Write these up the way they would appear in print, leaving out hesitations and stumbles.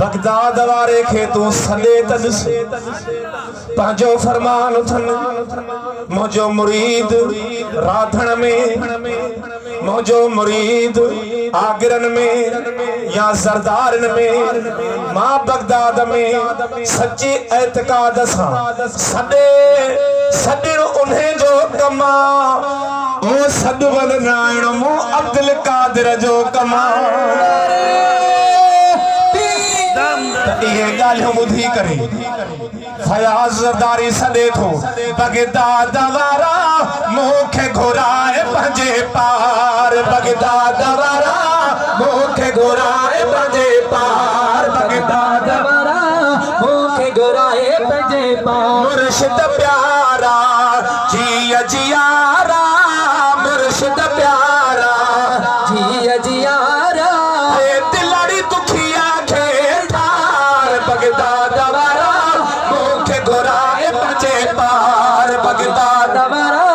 Baghdad वारे खे तू सदे तदस पांजो फरमान थन मुझो मुरीद राधण में मुझो मुरीद आगरन में या सरदारन में मां बगदाद में सच्ची एतकाद सा सदे सदे उन्हें जो कमा ओ सद वल नायण मु अब्दुल कादिर जो कमा ये गालियों बुधी करे फयाज दारी सदे थो बगदाद वारा मुखे घुराए पंजे पार बगदाद वारा मुखे घुराए पंजे पार बगदाद वारा मुखे घुराए पंजे पार मुर्शिद प्यारा जिया जियारा मुर्शिद प्यारा जिया जियारा दिलड़ी दुखिया बगदाद वारा मुखे घुराए पंजे पार बगदाद वारा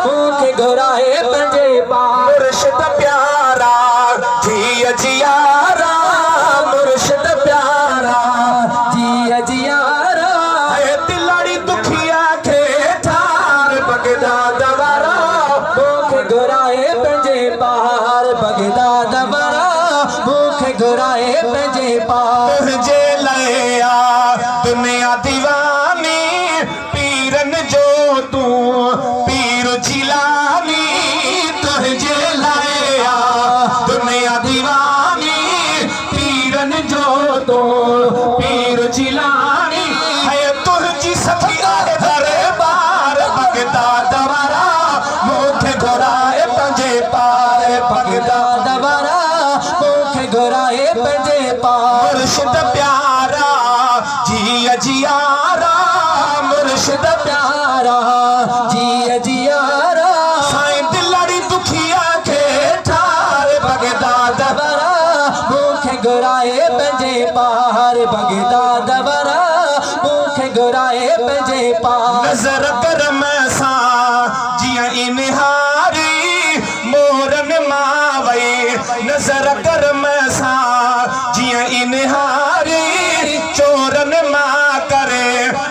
मुखे घुराए पंजे पार मुर्शिद प्यारा जिया जियारा मुर्शिद प्यारा जिया जियारा दिलड़ी दुखिया खे ठार बगदाद वारा मुखे घुराए पंजे पार बगदाद वारा मुखे घुराए पंजे पार दुनिया दीवानी पीरन जो तू पीर जिलानी तुझे लाया दुनिया दीवानी पीरन जो तू पीर जिलानी है तुझी सखिया दरबार बगदाद वारा मुखे घुराए पंजे पार बगदाद वारा मुखे घुराए पंजे पार मुर्शिद प्यारा जिया जियारा मुर्शिद प्यारा जिया जियारा साईं दिलड़ी दुखिया के ठार बगदाद वारा मुखे घुराए पंजे पार बगदाद वारा मुखे घुराए पंजे पार नजर कर मैसा जिया इनहारी मोरन मावई नजर कर मैसा जिया इनहारी चोरन मां करे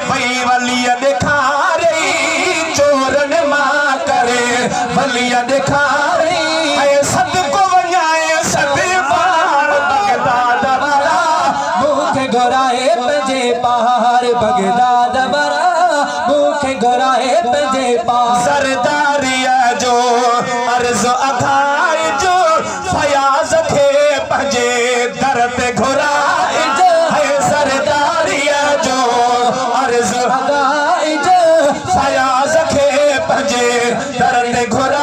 वही वलिया दिखा रही चोरन मां करे वलिया दिखा रही सद को वञाए सद पार बगदाद वारा मुखे घुराए पंजे पार बगदाद वारा मुखे घुराए पंजे पार सरदारिया जो अर्ज अखाए जो फयाज खे पंजे दर ते घुराए सरदारिया जो अर्ज फयाज खे पंजे दर ते घुराए